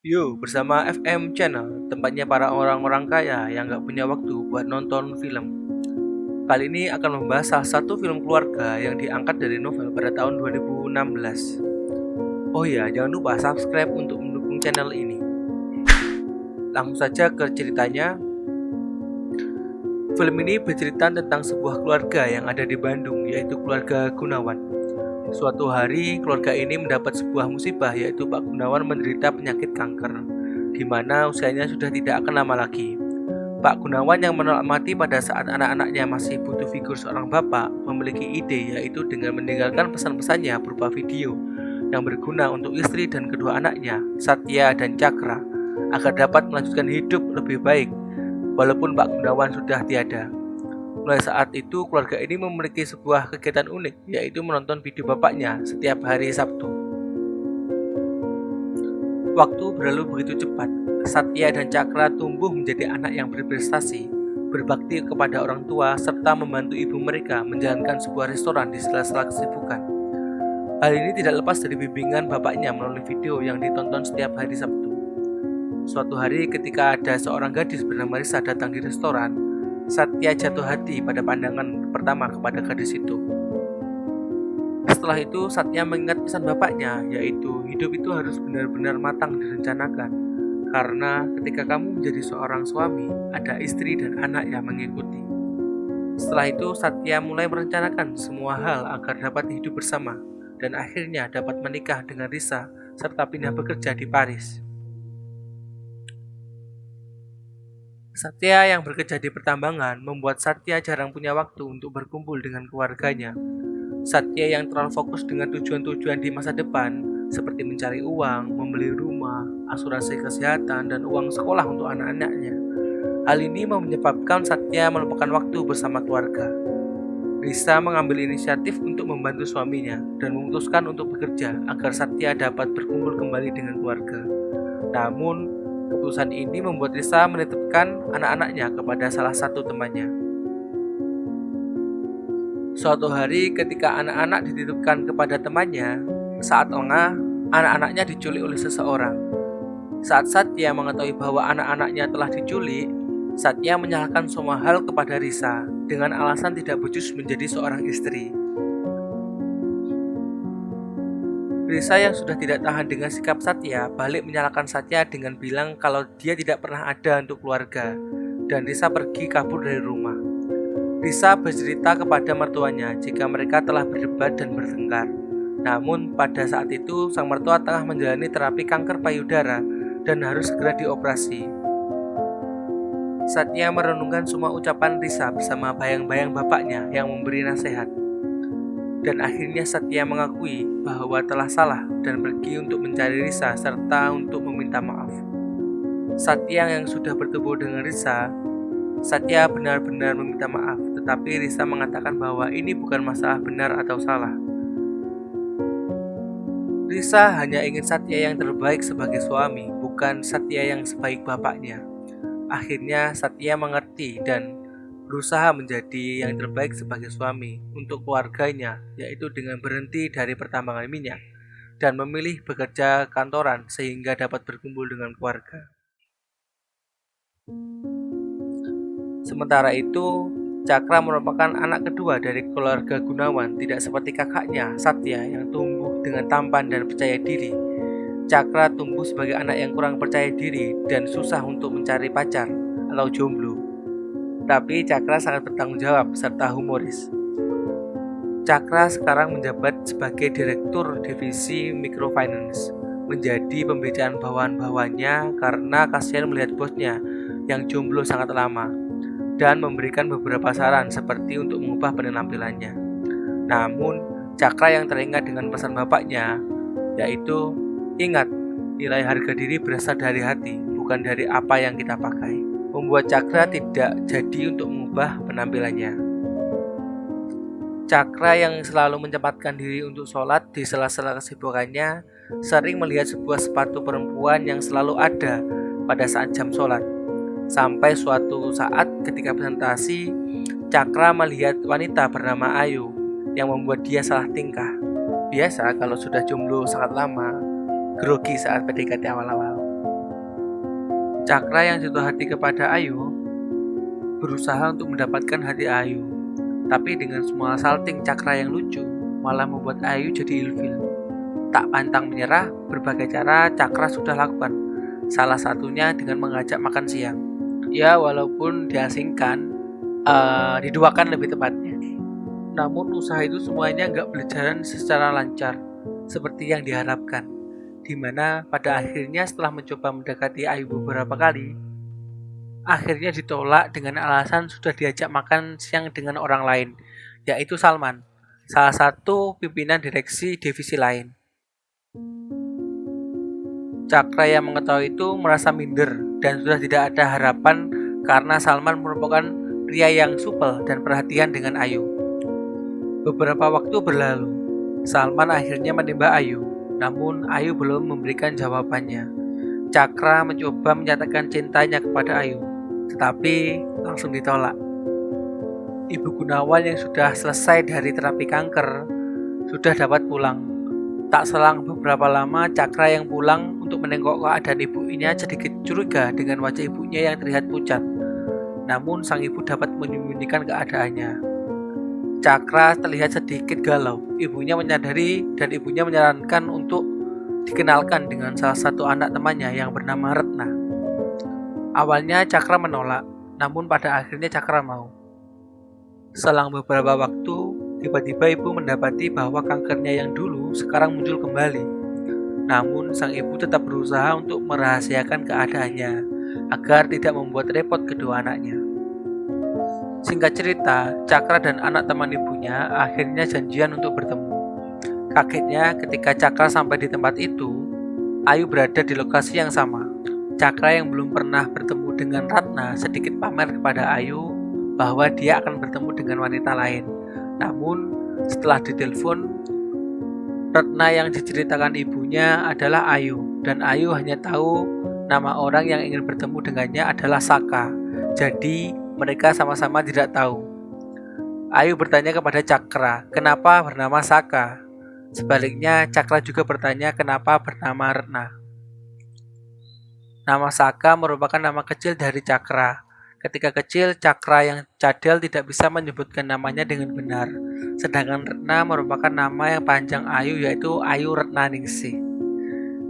Yuk, bersama FM Channel, tempatnya para orang-orang kaya yang gak punya waktu buat nonton film. Kali ini akan membahas salah satu film keluarga yang diangkat dari novel pada tahun 2016. Oh iya, jangan lupa subscribe untuk mendukung channel ini. Langsung saja ke ceritanya. Film ini bercerita tentang sebuah keluarga yang ada di Bandung, yaitu keluarga Gunawan. Suatu hari, keluarga ini mendapat sebuah musibah, yaitu Pak Gunawan menderita penyakit kanker, di mana usianya sudah tidak akan lama lagi. Pak Gunawan yang menolak mati pada saat anak-anaknya masih butuh figur seorang bapak memiliki ide, yaitu dengan meninggalkan pesan-pesannya berupa video yang berguna untuk istri dan kedua anaknya, Satya dan Cakra, agar dapat melanjutkan hidup lebih baik walaupun Pak Gunawan sudah tiada. Mulai saat itu, keluarga ini memiliki sebuah kegiatan unik, yaitu menonton video bapaknya setiap hari Sabtu. Waktu berlalu begitu cepat. Satya dan Cakra tumbuh menjadi anak yang berprestasi, berbakti kepada orang tua, serta membantu ibu mereka menjalankan sebuah restoran di sela-sela kesibukan. Hal ini tidak lepas dari bimbingan bapaknya melalui video yang ditonton setiap hari Sabtu. Suatu hari ketika ada seorang gadis bernama Risa datang di restoran, Satya jatuh hati pada pandangan pertama kepada gadis itu. Setelah itu, Satya mengingat pesan bapaknya, yaitu hidup itu harus benar-benar matang direncanakan. Karena ketika kamu menjadi seorang suami, ada istri dan anak yang mengikuti. Setelah itu, Satya mulai merencanakan semua hal agar dapat hidup bersama, dan akhirnya dapat menikah dengan Risa, serta pindah bekerja di Paris. Satya yang bekerja di pertambangan membuat Satya jarang punya waktu untuk berkumpul dengan keluarganya. Satya yang terlalu fokus dengan tujuan-tujuan di masa depan, seperti mencari uang, membeli rumah, asuransi kesehatan, dan uang sekolah untuk anak-anaknya. Hal ini menyebabkan Satya melupakan waktu bersama keluarga. Risa mengambil inisiatif untuk membantu suaminya dan memutuskan untuk bekerja agar Satya dapat berkumpul kembali dengan keluarga. Namun, keputusan ini membuat Risa menitipkan anak-anaknya kepada salah satu temannya. Suatu hari ketika anak-anak dititipkan kepada temannya, saat lengah, anak-anaknya diculik oleh seseorang. Saat Satya mengetahui bahwa anak-anaknya telah diculik, Satya menyalahkan semua hal kepada Risa dengan alasan tidak becus menjadi seorang istri. Risa yang sudah tidak tahan dengan sikap Satya balik menyalahkan Satya dengan bilang kalau dia tidak pernah ada untuk keluarga, dan Risa pergi kabur dari rumah. Risa bercerita kepada mertuanya jika mereka telah berdebat dan bertengkar. Namun pada saat itu sang mertua tengah menjalani terapi kanker payudara dan harus segera dioperasi. Satya merenungkan semua ucapan Risa bersama bayang-bayang bapaknya yang memberi nasihat. Dan akhirnya Satya mengakui bahwa telah salah dan pergi untuk mencari Risa serta untuk meminta maaf. Satya yang sudah bertemu dengan Risa, Satya benar-benar meminta maaf, tetapi Risa mengatakan bahwa ini bukan masalah benar atau salah. Risa hanya ingin Satya yang terbaik sebagai suami, bukan Satya yang sebaik bapaknya. Akhirnya Satya mengerti dan berusaha menjadi yang terbaik sebagai suami untuk keluarganya, yaitu dengan berhenti dari pertambangan minyak dan memilih bekerja kantoran sehingga dapat berkumpul dengan keluarga. Sementara itu, Cakra merupakan anak kedua dari keluarga Gunawan, tidak seperti kakaknya Satya yang tumbuh dengan tampan dan percaya diri. Cakra tumbuh sebagai anak yang kurang percaya diri dan susah untuk mencari pacar atau jomblo. Tapi Cakra sangat bertanggung jawab serta humoris. Cakra sekarang menjabat sebagai Direktur Divisi Microfinance, menjadi pembicaraan bawahan-bawahannya karena kasihan melihat bosnya yang jomblo sangat lama, dan memberikan beberapa saran seperti untuk mengubah penampilannya. Namun, Cakra yang teringat dengan pesan bapaknya, yaitu ingat, nilai harga diri berasal dari hati, bukan dari apa yang kita pakai, membuat Cakra tidak jadi untuk mengubah penampilannya. Cakra yang selalu menyempatkan diri untuk sholat di sela-sela kesibukannya sering melihat sebuah sepatu perempuan yang selalu ada pada saat jam sholat. Sampai suatu saat ketika presentasi, Cakra melihat wanita bernama Ayu yang membuat dia salah tingkah. Biasa kalau sudah jomblo sangat lama, grogi saat PDKT awal-awal. Cakra yang jatuh hati kepada Ayu berusaha untuk mendapatkan hati Ayu, tapi dengan semua salting Cakra yang lucu malah membuat Ayu jadi ilfil. Tak pantang menyerah, berbagai cara Cakra sudah lakukan, salah satunya dengan mengajak makan siang. Ya walaupun diasingkan, diduakan lebih tepatnya. Namun usaha itu semuanya nggak berjalan secara lancar seperti yang diharapkan, dimana pada akhirnya setelah mencoba mendekati Ayu beberapa kali, akhirnya ditolak dengan alasan sudah diajak makan siang dengan orang lain, yaitu Salman, salah satu pimpinan direksi divisi lain. Cakra yang mengetahui itu merasa minder dan sudah tidak ada harapan karena Salman merupakan pria yang supel dan perhatian dengan Ayu. Beberapa waktu berlalu, Salman akhirnya menembak Ayu, namun Ayu belum memberikan jawabannya. Cakra mencoba menyatakan cintanya kepada Ayu, tetapi langsung ditolak. Ibu Gunawan yang sudah selesai dari terapi kanker sudah dapat pulang. Tak selang beberapa lama, Cakra yang pulang untuk menengok keadaan ibunya sedikit curiga dengan wajah ibunya yang terlihat pucat. Namun sang ibu dapat menyembunyikan keadaannya. Cakra terlihat sedikit galau. Ibunya menyadari dan ibunya menyarankan untuk dikenalkan dengan salah satu anak temannya yang bernama Retna. Awalnya Cakra menolak, namun pada akhirnya Cakra mau. Selang beberapa waktu, tiba-tiba ibu mendapati bahwa kankernya yang dulu sekarang muncul kembali. Namun sang ibu tetap berusaha untuk merahasiakan keadaannya agar tidak membuat repot kedua anaknya. Singkat cerita, Cakra dan anak teman ibunya akhirnya janjian untuk bertemu. Kagetnya ketika Cakra sampai di tempat itu, Ayu berada di lokasi yang sama. Cakra yang belum pernah bertemu dengan Ratna sedikit pamer kepada Ayu bahwa dia akan bertemu dengan wanita lain. Namun setelah ditelepon, Ratna yang diceritakan ibunya adalah Ayu, dan Ayu hanya tahu nama orang yang ingin bertemu dengannya adalah Saka. Jadi mereka sama-sama tidak tahu. Ayu bertanya kepada Cakra, kenapa bernama Saka? Sebaliknya, Cakra juga bertanya kenapa bernama Retna. Nama Saka merupakan nama kecil dari Cakra. Ketika kecil, Cakra yang cadel tidak bisa menyebutkan namanya dengan benar. Sedangkan Retna merupakan nama yang panjang Ayu, yaitu Ayu Retna Ningsih.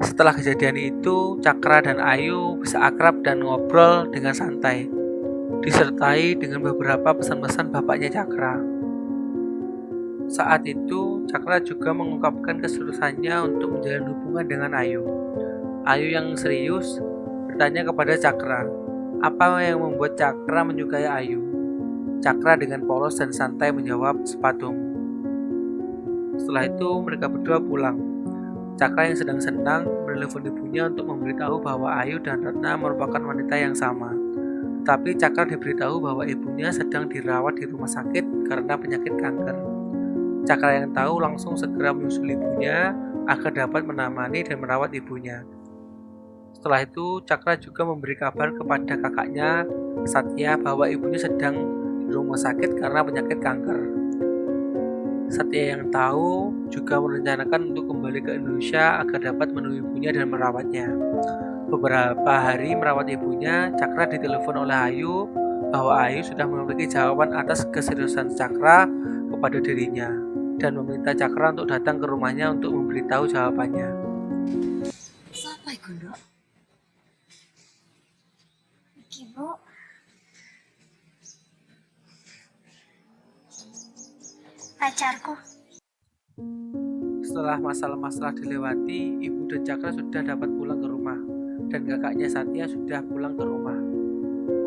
Setelah kejadian itu, Cakra dan Ayu bisa akrab dan ngobrol dengan santai, disertai dengan beberapa pesan-pesan bapaknya Cakra. Saat itu, Cakra juga mengungkapkan keseriusannya untuk menjalin hubungan dengan Ayu. Ayu yang serius bertanya kepada Cakra, apa yang membuat Cakra menyukai Ayu? Cakra dengan polos dan santai menjawab, sepatumu. Setelah itu, mereka berdua pulang. Cakra yang sedang senang menelpon ibunya untuk memberitahu bahwa Ayu dan Ratna merupakan wanita yang sama. Tapi Cakra diberitahu bahwa ibunya sedang dirawat di rumah sakit karena penyakit kanker. Cakra yang tahu langsung segera menyusul ibunya agar dapat menemani dan merawat ibunya. Setelah itu, Cakra juga memberi kabar kepada kakaknya, Satya, bahwa ibunya sedang di rumah sakit karena penyakit kanker. Satya yang tahu juga merencanakan untuk kembali ke Indonesia agar dapat menemui ibunya dan merawatnya. Beberapa hari merawat ibunya, Cakra ditelepon oleh Ayu bahwa Ayu sudah memiliki jawaban atas keseriusan Cakra kepada dirinya dan meminta Cakra untuk datang ke rumahnya untuk memberitahu jawabannya. Siapa itu, Dok? Ibu. Pacarku. Setelah masalah-masalah dilewati, ibu dan Cakra sudah dapat pulang ke rumah dan kakaknya Satya sudah pulang ke rumah.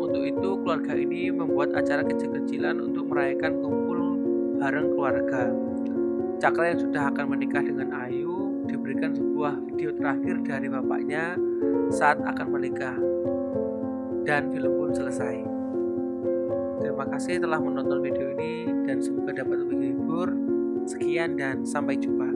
Untuk itu, keluarga ini membuat acara kecil-kecilan untuk merayakan kumpul bareng keluarga. Cakra yang sudah akan menikah dengan Ayu diberikan sebuah video terakhir dari bapaknya saat akan menikah. Dan film pun selesai. Terima kasih telah menonton video ini dan semoga dapat menghibur. Sekian dan sampai jumpa.